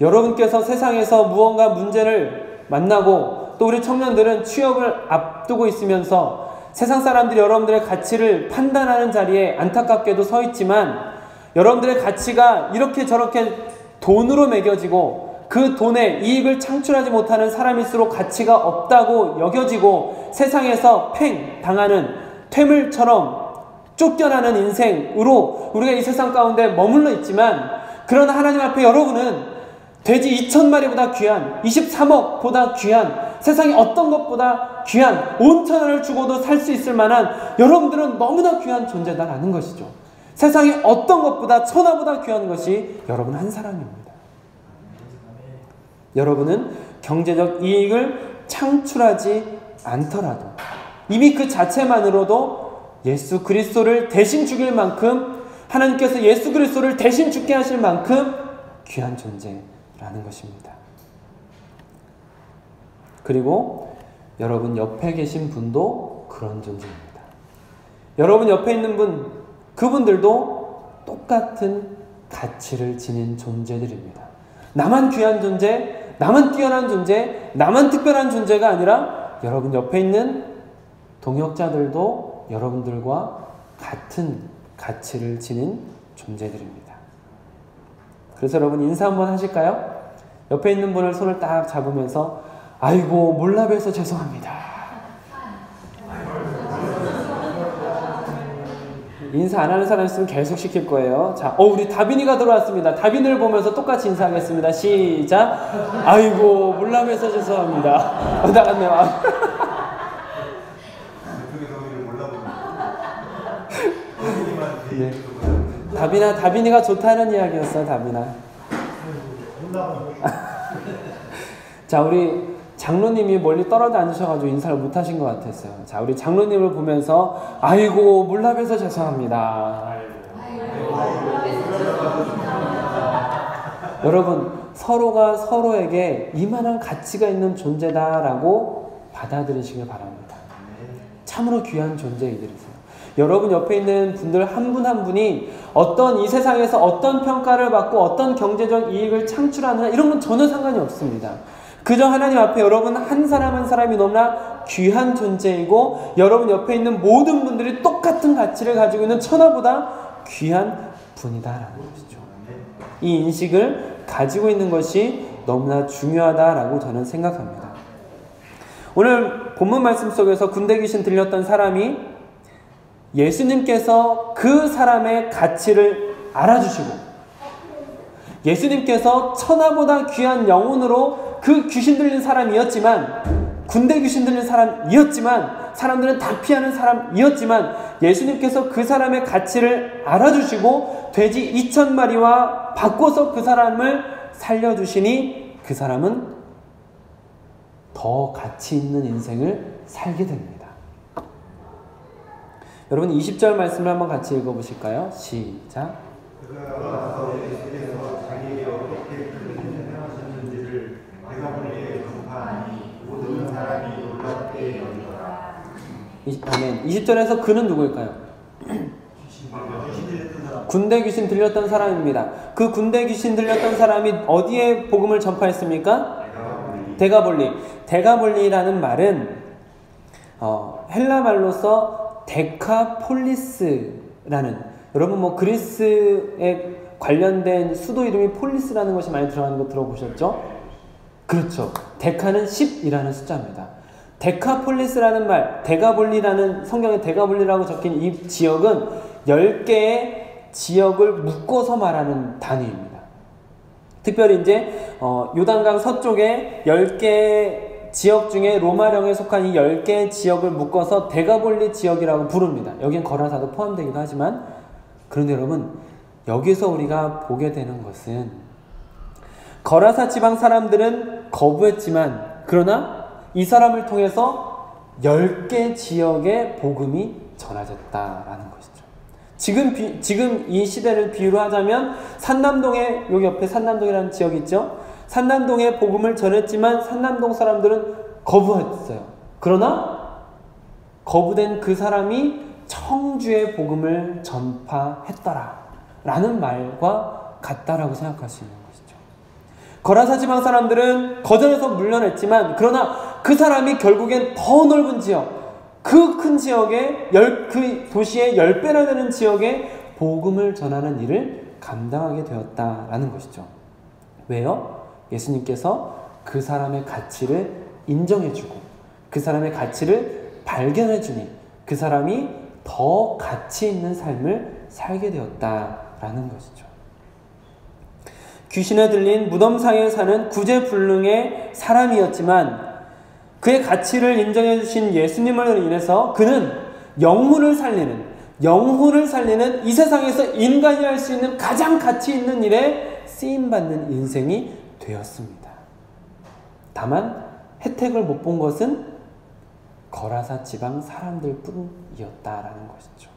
여러분께서 세상에서 무언가 문제를 만나고, 또 우리 청년들은 취업을 앞두고 있으면서 세상 사람들이 여러분들의 가치를 판단하는 자리에 안타깝게도 서 있지만, 여러분들의 가치가 이렇게 저렇게 돈으로 매겨지고, 그 돈에 이익을 창출하지 못하는 사람일수록 가치가 없다고 여겨지고, 세상에서 팽 당하는 퇴물처럼 쫓겨나는 인생으로 우리가 이 세상 가운데 머물러 있지만, 그러나 하나님 앞에 여러분은 돼지 2,000마리보다 귀한, 23억보다 귀한, 세상에 어떤 것보다 귀한, 온 천하를 주고도 살 수 있을 만한, 여러분들은 너무나 귀한 존재다라는 것이죠. 세상에 어떤 것보다, 천하보다 귀한 것이 여러분 한 사람입니다. 여러분은 경제적 이익을 창출하지 않더라도 이미 그 자체만으로도 예수 그리스도를 대신 죽일 만큼, 하나님께서 예수 그리스도를 대신 죽게 하실 만큼 귀한 존재라는 것입니다. 그리고 여러분 옆에 계신 분도 그런 존재입니다. 여러분 옆에 있는 분, 그분들도 똑같은 가치를 지닌 존재들입니다. 나만 귀한 존재, 나만 뛰어난 존재, 나만 특별한 존재가 아니라 여러분 옆에 있는 동역자들도 여러분들과 같은 가치를 지닌 존재들입니다. 그래서 여러분 인사 한번 하실까요? 옆에 있는 분을 손을 딱 잡으면서 아이고 몰라 뵈서 죄송합니다. 인사 안 하는 사람 있으면 계속 시킬 거예요. 자, 우리 다빈이가 들어왔습니다. 다빈을 보면서 똑같이 인사하겠습니다. 시작. 아이고 몰라 뵈서 죄송합니다. 나갔네요. 네. 다빈이가 좋다는 이야기였어요. 다빈아. 자, 우리 장로님이 멀리 떨어져 앉으셔가지고 인사를 못 하신 것 같았어요. 자, 우리 장로님을 보면서 아이고 몰라 뵈서 죄송합니다. 여러분, 서로가 서로에게 이만한 가치가 있는 존재다라고 받아들이시길 바랍니다. 참으로 귀한 존재이들이세요. 여러분 옆에 있는 분들 한 분 한 분이 어떤 이 세상에서 어떤 평가를 받고 어떤 경제적 이익을 창출하느냐 이런 건 전혀 상관이 없습니다. 그저 하나님 앞에 여러분 한 사람 한 사람이 너무나 귀한 존재이고, 여러분 옆에 있는 모든 분들이 똑같은 가치를 가지고 있는 천하보다 귀한 분이다라는 것이죠. 이 인식을 가지고 있는 것이 너무나 중요하다라고 저는 생각합니다. 오늘 본문 말씀 속에서 군대 귀신 들렸던 사람이 예수님께서 그 사람의 가치를 알아주시고, 예수님께서 천하보다 귀한 영혼으로 그 귀신 들린 사람이었지만, 군대 귀신 들린 사람이었지만, 사람들은 다 피하는 사람이었지만, 예수님께서 그 사람의 가치를 알아주시고 돼지 2,000마리와 바꿔서 그 사람을 살려주시니 그 사람은 더 가치 있는 인생을 살게 됩니다. 여러분 20절 말씀을 한번 같이 읽어보실까요? 시작. 아멘. 20절에서 그는 누구일까요? 군대 귀신 들렸던 사람입니다. 그 군대 귀신 들렸던 사람이 어디에 복음을 전파했습니까? 데가볼리. 데가볼리라는 말은 헬라 말로서 데카폴리스라는, 여러분 뭐 그리스에 관련된 수도 이름이 폴리스라는 것이 많이 들어가는 거 들어보셨죠? 그렇죠. 데카는 10이라는 숫자입니다. 데카폴리스라는 말, 데가볼리라는, 성경에 데가볼리라고 적힌 이 지역은 10개의 지역을 묶어서 말하는 단위입니다. 특별히 이제 요단강 서쪽에 10개의 지역 중에 로마령에 속한 이 10개의 지역을 묶어서 데가볼리 지역이라고 부릅니다. 여긴 거라사도 포함되기도 하지만, 그런데 여러분, 여기서 우리가 보게 되는 것은 거라사 지방 사람들은 거부했지만, 그러나 이 사람을 통해서 10개 지역의 복음이 전해졌다라는 것이죠. 지금 이 시대를 비유로 하자면 산남동에, 여기 옆에 산남동이라는 지역이 있죠. 산남동에 복음을 전했지만 산남동 사람들은 거부했어요. 그러나 거부된 그 사람이 청주의 복음을 전파했더라 라는 말과 같다라고 생각할 수 있는 것이죠. 거라사 지방 사람들은 거절해서 물러냈지만, 그러나 그 사람이 결국엔 더 넓은 지역, 그 큰 지역에, 그 도시의 10배나 되는 지역에 복음을 전하는 일을 감당하게 되었다라는 것이죠. 왜요? 예수님께서 그 사람의 가치를 인정해주고 그 사람의 가치를 발견해주니 그 사람이 더 가치 있는 삶을 살게 되었다라는 것이죠. 귀신에 들린 무덤 사이에 사는 구제불능의 사람이었지만 그의 가치를 인정해 주신 예수님을 인해서 그는 영혼을 살리는 이 세상에서 인간이 할 수 있는 가장 가치 있는 일에 쓰임받는 인생이 되었습니다. 다만 혜택을 못 본 것은 거라사 지방 사람들 뿐이었다라는 것이죠.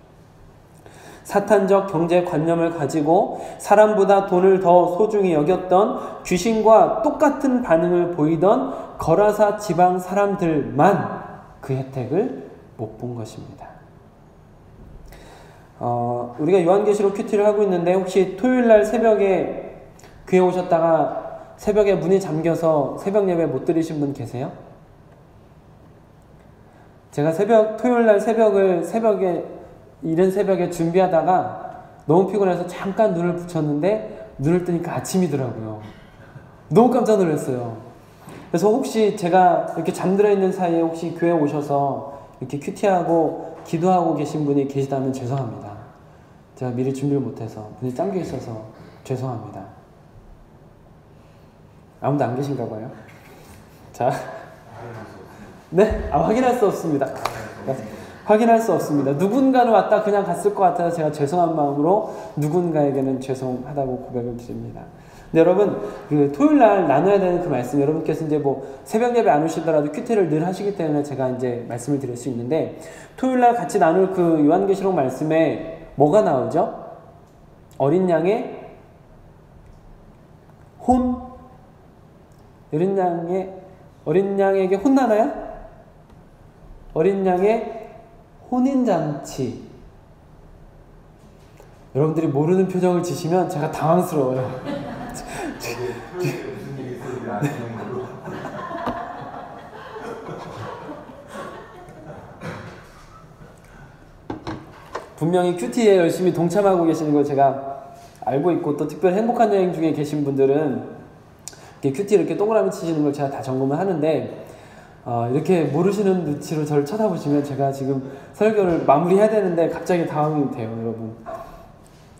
사탄적 경제관념을 가지고 사람보다 돈을 더 소중히 여겼던, 귀신과 똑같은 반응을 보이던 거라사 지방 사람들만 그 혜택을 못 본 것입니다. 우리가 요한계시록 큐티를 하고 있는데, 혹시 토요일날 새벽에 교회 오셨다가 새벽에 문이 잠겨서 새벽 예배 못 드리신 분 계세요? 제가 토요일날 새벽에 이른 새벽에 준비하다가 너무 피곤해서 잠깐 눈을 붙였는데 눈을 뜨니까 아침이더라고요. 너무 깜짝 놀랐어요. 그래서 혹시 제가 이렇게 잠들어 있는 사이에 혹시 교회 오셔서 이렇게 큐티하고 기도하고 계신 분이 계시다면 죄송합니다. 제가 미리 준비를 못해서 눈이 잠겨 있어서 죄송합니다. 아무도 안 계신가 봐요. 자, 네, 확인할 수 없습니다. 확인할 수 없습니다. 누군가는 왔다 그냥 갔을 것 같아서 제가 죄송한 마음으로 누군가에게는 죄송하다고 고백을 드립니다. 근데 여러분, 그 토요일날 나눠야 되는 그 말씀, 여러분께서 이제 뭐 새벽 예배 안 오시더라도 큐티를 늘 하시기 때문에 제가 이제 말씀을 드릴 수 있는데, 토요일날 같이 나눌 그 요한계시록 말씀에 뭐가 나오죠? 어린 양의 어린 양에게 혼나나요? 어린 양의 혼인잔치. 여러분들이 모르는 표정을 지시면 제가 당황스러워요. 무슨 일이 있었는지 아시는 걸로. 분명히 큐티에 열심히 동참하고 계시는 걸 제가 알고 있고, 또 특별히 행복한 여행 중에 계신 분들은 큐티 이렇게 동그라미 치시는 걸 제가 다 점검을 하는데, 이렇게 모르시는 눈치로 저를 쳐다보시면 제가 지금 설교를 마무리해야 되는데 갑자기 당황이 돼요, 여러분.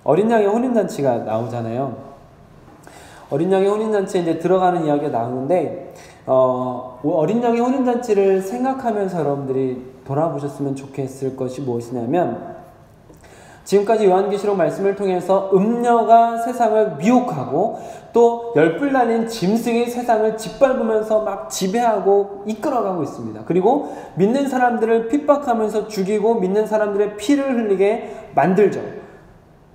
어린 양의 혼인잔치가 나오잖아요. 어린 양의 혼인잔치에 이제 들어가는 이야기가 나오는데, 어린 양의 혼인잔치를 생각하면서 여러분들이 돌아보셨으면 좋겠을 것이 무엇이냐면, 지금까지 요한계시록 말씀을 통해서 음녀가 세상을 미혹하고 또 열불 날린 짐승이 세상을 짓밟으면서 막 지배하고 이끌어가고 있습니다. 그리고 믿는 사람들을 핍박하면서 죽이고 믿는 사람들의 피를 흘리게 만들죠.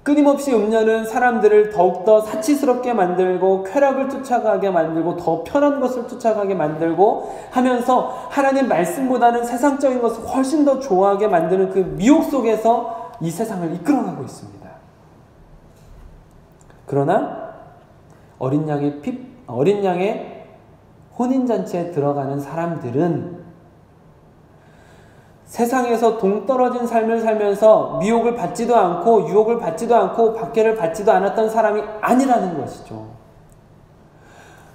끊임없이 음녀는 사람들을 더욱더 사치스럽게 만들고 쾌락을 쫓아가게 만들고 더 편한 것을 쫓아가게 만들고 하면서 하나님 말씀보다는 세상적인 것을 훨씬 더 좋아하게 만드는 그 미혹 속에서 이 세상을 이끌어가고 있습니다. 그러나 어린 양의 혼인잔치에 들어가는 사람들은 세상에서 동떨어진 삶을 살면서 미혹을 받지도 않고 유혹을 받지도 않고 박해를 받지도 않았던 사람이 아니라는 것이죠.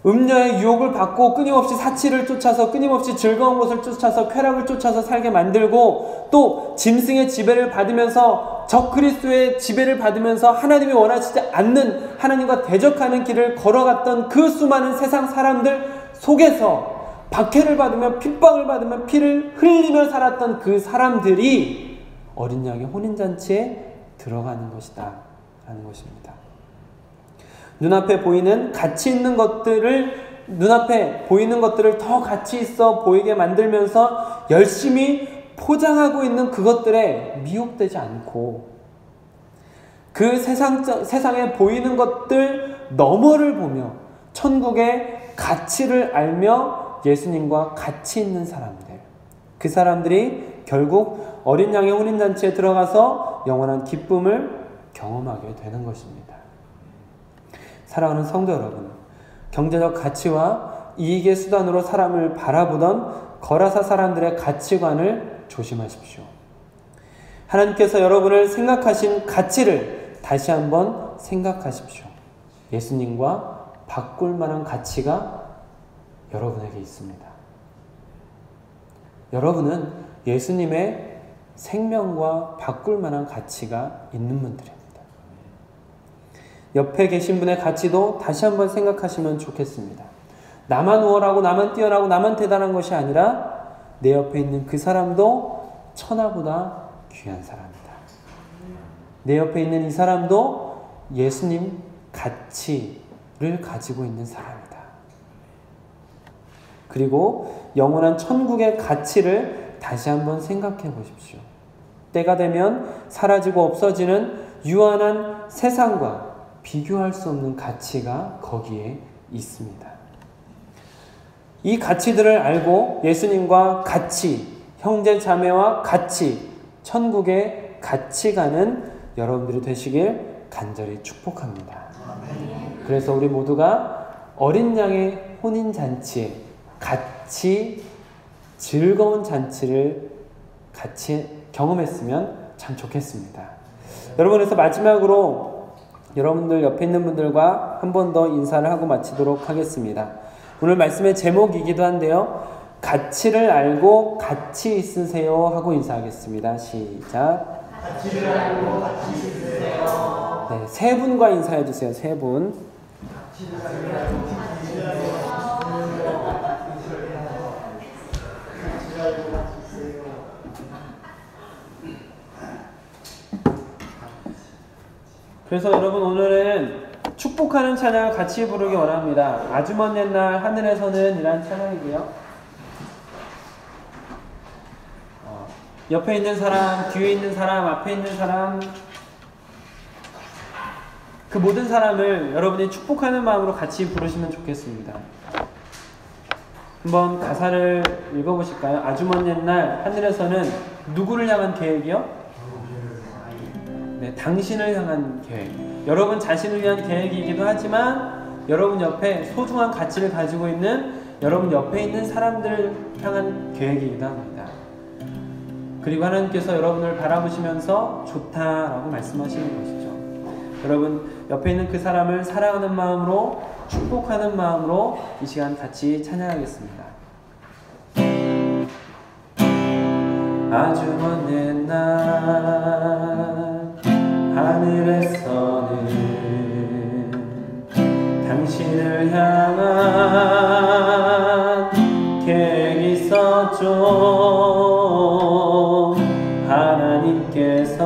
음녀의 유혹을 받고 끊임없이 사치를 쫓아서 끊임없이 즐거운 것을 쫓아서 쾌락을 쫓아서 살게 만들고 또 짐승의 지배를 받으면서 적그리스도의 지배를 받으면서 하나님이 원하시지 않는 하나님과 대적하는 길을 걸어갔던 그 수많은 세상 사람들 속에서 박해를 받으며 핍박을 받으며 피를 흘리며 살았던 그 사람들이 어린 양의 혼인잔치에 들어가는 것이다 라는 것입니다. 눈앞에 보이는 가치 있는 것들을 더 가치 있어 보이게 만들면서 열심히 포장하고 있는 그것들에 미혹되지 않고 그 세상에 보이는 것들 너머를 보며 천국의 가치를 알며 예수님과 같이 있는 사람들, 그 사람들이 결국 어린 양의 혼인잔치에 들어가서 영원한 기쁨을 경험하게 되는 것입니다. 사랑하는 성도 여러분, 경제적 가치와 이익의 수단으로 사람을 바라보던 거라사 사람들의 가치관을 조심하십시오. 하나님께서 여러분을 생각하신 가치를 다시 한번 생각하십시오. 예수님과 바꿀 만한 가치가 여러분에게 있습니다. 여러분은 예수님의 생명과 바꿀 만한 가치가 있는 분들입니다. 옆에 계신 분의 가치도 다시 한번 생각하시면 좋겠습니다. 나만 우월하고 나만 뛰어나고 나만 대단한 것이 아니라 내 옆에 있는 그 사람도 천하보다 귀한 사람이다. 내 옆에 있는 이 사람도 예수님 가치를 가지고 있는 사람이다. 그리고 영원한 천국의 가치를 다시 한번 생각해 보십시오. 때가 되면 사라지고 없어지는 유한한 세상과 비교할 수 없는 가치가 거기에 있습니다. 이 가치들을 알고 예수님과 같이, 형제 자매와 같이 천국의 가치가는 여러분들이 되시길 간절히 축복합니다. 그래서 우리 모두가 어린 양의 혼인잔치에 같이 즐거운 잔치를 같이 경험했으면 참 좋겠습니다. 여러분, 그래서 마지막으로 여러분들 옆에 있는 분들과 한 번 더 인사를 하고 마치도록 하겠습니다. 오늘 말씀의 제목이기도 한데요. 가치를 알고 가치 있으세요 하고 인사하겠습니다. 시작. 가치를 알고 가치 있으세요. 네, 세 분과 인사해 주세요. 세 분. 가치를 알고 가치 있으세요. 그래서 여러분, 오늘은 축복하는 찬양을 같이 부르기 원합니다. 아주 먼 옛날 하늘에서는 이란 찬양이고요. 옆에 있는 사람, 뒤에 있는 사람, 앞에 있는 사람, 그 모든 사람을 여러분이 축복하는 마음으로 같이 부르시면 좋겠습니다. 한번 가사를 읽어보실까요? 아주 먼 옛날 하늘에서는 누구를 향한 계획이요? 네, 당신을 향한 계획. 여러분 자신을 위한 계획이기도 하지만 여러분 옆에 소중한 가치를 가지고 있는 여러분 옆에 있는 사람들을 향한 계획이기도 합니다. 그리고 하나님께서 여러분을 바라보시면서 좋다라고 말씀하시는 것이죠. 여러분 옆에 있는 그 사람을 사랑하는 마음으로, 축복하는 마음으로 이 시간 같이 찬양하겠습니다. 아주 먼 옛날 하늘에서는 당신을 향한 계획이 있었죠. 하나님께서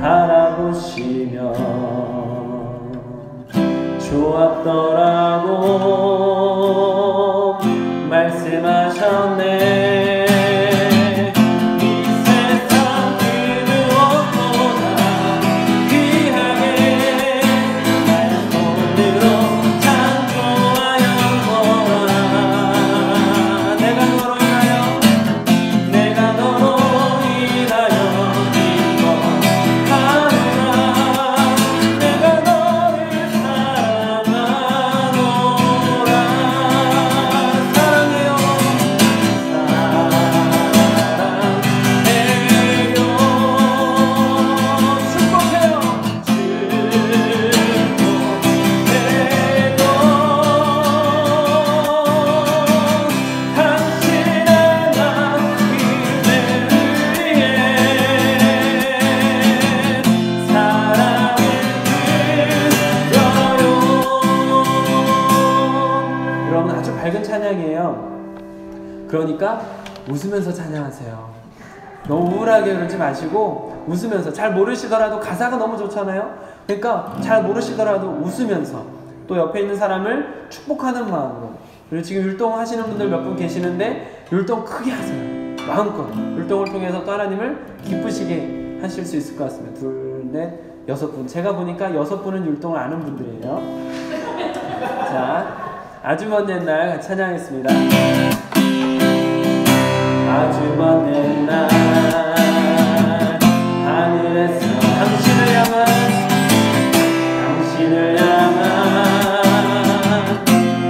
바라보시며 좋았더라고 말씀하셨네. 있는데요. 그러니까 웃으면서 찬양하세요. 너무 우울하게 그러지 마시고 웃으면서, 잘 모르시더라도 가사가 너무 좋잖아요. 그러니까 잘 모르시더라도 웃으면서, 또 옆에 있는 사람을 축복하는 마음으로. 그리고 지금 율동 하시는 분들 몇 분 계시는데 율동 크게 하세요. 마음껏 율동을 통해서 또 하나님을 기쁘시게 하실 수 있을 것 같습니다. 2, 4, 6분. 제가 보니까 6분은 율동을 아는 분들이에요. 자, 아주 먼 옛날 같이 찬양하겠습니다. 아주 먼 옛날 하늘에서 당신을 향한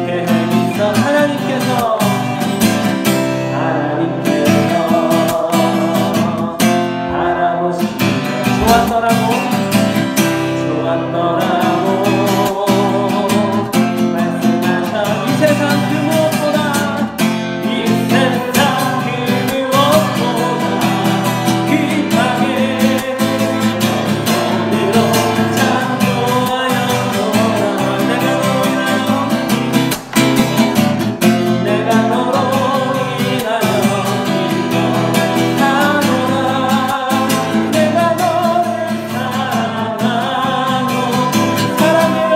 계획이 있어. 하나님께서 바라보시며 좋았더라고 말씀하셔. 이 세상 그 무엇보다 귀하게 손으로 참 좋아요. 내가 너로 인하여 기뻐하노라. 내가 너를 사랑하고 사랑해요.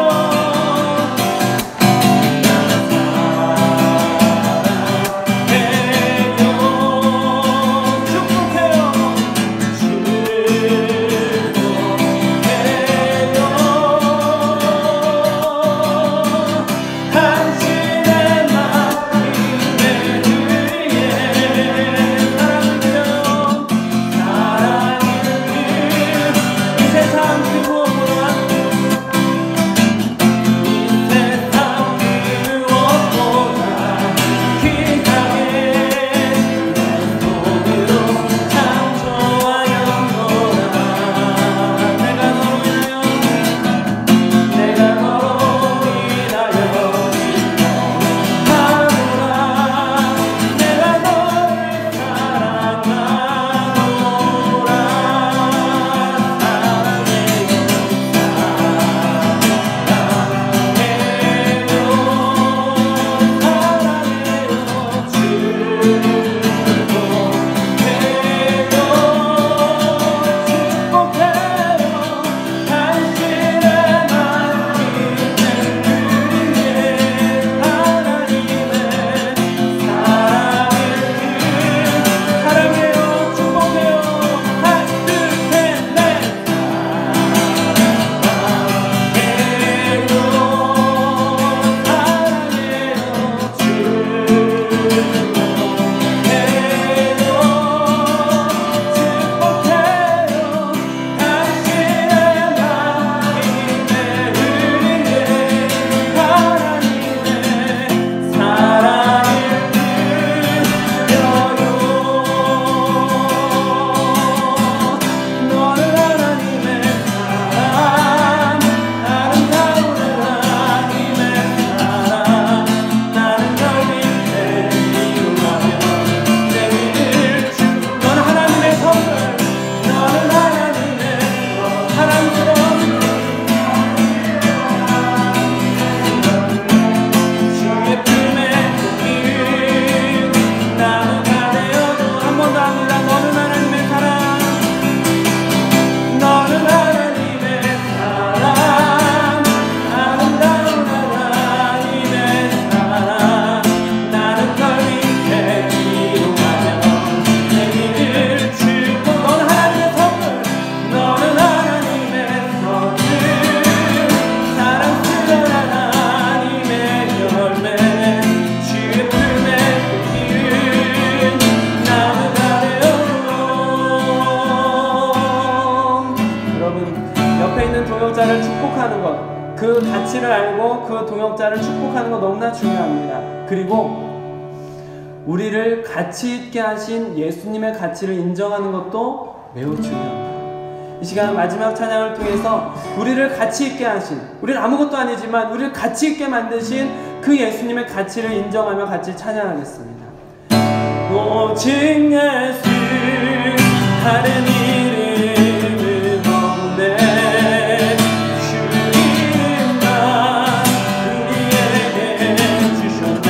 동역자를 축복하는 것, 그 가치를 알고 그 동역자를 축복하는 것 너무나 중요합니다. 그리고 우리를 가치 있게 하신 예수님의 가치를 인정하는 것도 매우 중요합니다. 이 시간 마지막 찬양을 통해서 우리를 가치 있게 하신, 우리는 아무것도 아니지만 우리를 가치 있게 만드신 그 예수님의 가치를 인정하며 같이 찬양하겠습니다. 오직 예수 다른 이름은 없네. 주 이름만 우리에게 주셨네.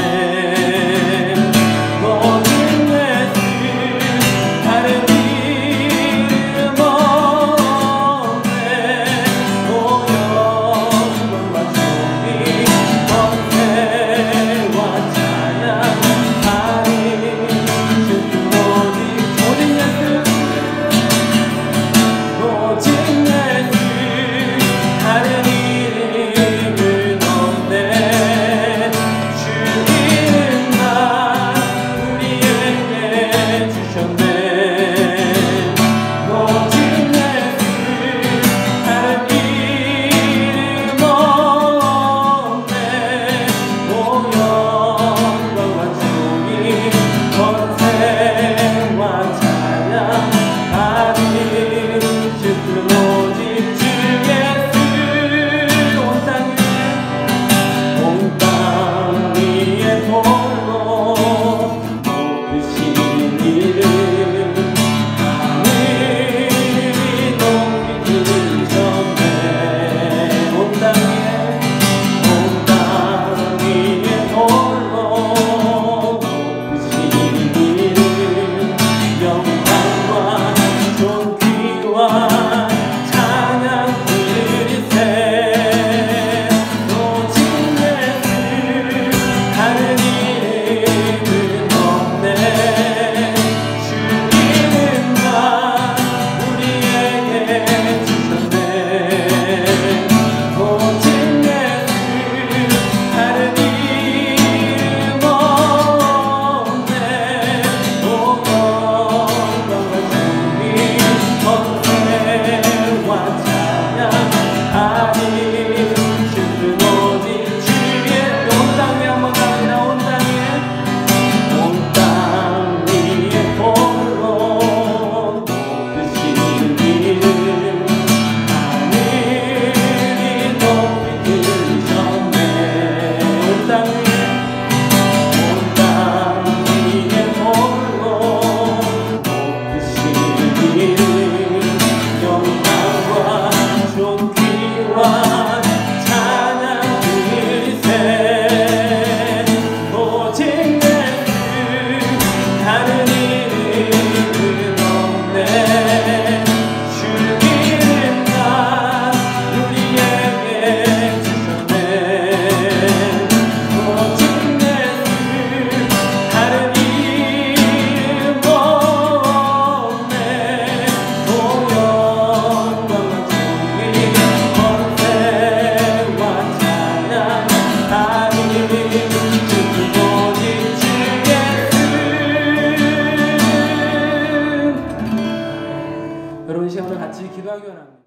동시에 오늘 같이 기도하기 원합니다.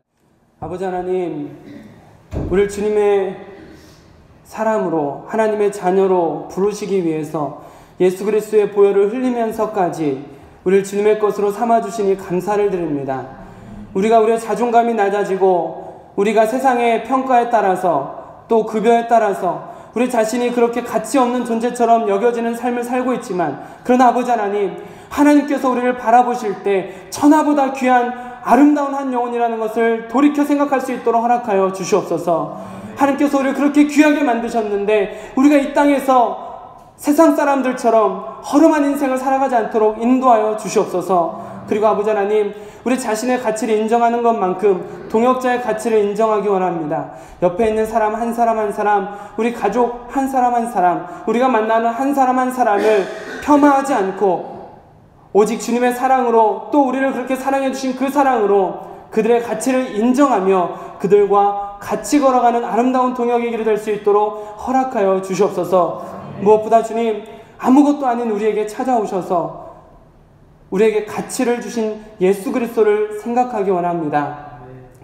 아버지 하나님, 우리를 주님의 사람으로, 하나님의 자녀로 부르시기 위해서 예수 그리스도의 보혈을 흘리면서까지 우리를 주님의 것으로 삼아주시니 감사를 드립니다. 우리가 우리의 자존감이 낮아지고 우리가 세상의 평가에 따라서 또 급여에 따라서 우리 자신이 그렇게 가치 없는 존재처럼 여겨지는 삶을 살고 있지만, 그러나 아버지 하나님, 하나님께서 우리를 바라보실 때 천하보다 귀한 아름다운 한 영혼이라는 것을 돌이켜 생각할 수 있도록 허락하여 주시옵소서. 하나님께서 우리를 그렇게 귀하게 만드셨는데 우리가 이 땅에서 세상 사람들처럼 허름한 인생을 살아가지 않도록 인도하여 주시옵소서. 그리고 아버지 하나님, 우리 자신의 가치를 인정하는 것만큼 동역자의 가치를 인정하기 원합니다. 옆에 있는 사람 한 사람 한 사람, 우리 가족 한 사람 한 사람, 우리가 만나는 한 사람 한 사람을 폄하하지 않고 오직 주님의 사랑으로, 또 우리를 그렇게 사랑해 주신 그 사랑으로 그들의 가치를 인정하며 그들과 같이 걸어가는 아름다운 동역의 길이 될 수 있도록 허락하여 주시옵소서. 무엇보다 주님, 아무것도 아닌 우리에게 찾아오셔서 우리에게 가치를 주신 예수 그리스도를 생각하기 원합니다.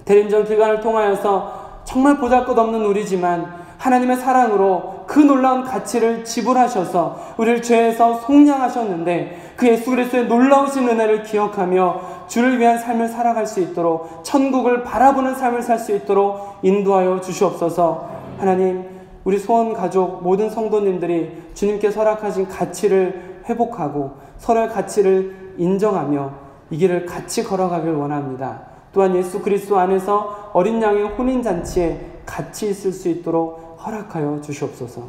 대림전 길간을 통하여서 정말 보잘것없는 우리지만 하나님의 사랑으로 그 놀라운 가치를 지불하셔서 우리를 죄에서 속량하셨는데, 그 예수 그리스도의 놀라우신 은혜를 기억하며 주를 위한 삶을 살아갈 수 있도록, 천국을 바라보는 삶을 살 수 있도록 인도하여 주시옵소서. 하나님, 우리 소원 가족 모든 성도님들이 주님께서 허락하신 가치를 회복하고 서로의 가치를 인정하며 이 길을 같이 걸어가길 원합니다. 또한 예수 그리스도 안에서 어린 양의 혼인잔치에 같이 있을 수 있도록 허락하여 주시옵소서.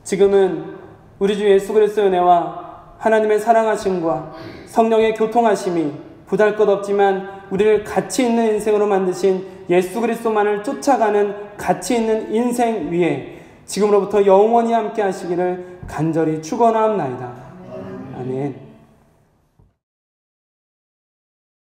지금은 우리 주 예수 그리스도의 은혜와 하나님의 사랑하심과 성령의 교통하심이 보잘것없지만 우리를 가치 있는 인생으로 만드신 예수 그리스도만을 쫓아가는 가치 있는 인생 위에 지금으로부터 영원히 함께 하시기를 간절히 축원하옵나이다. 아멘.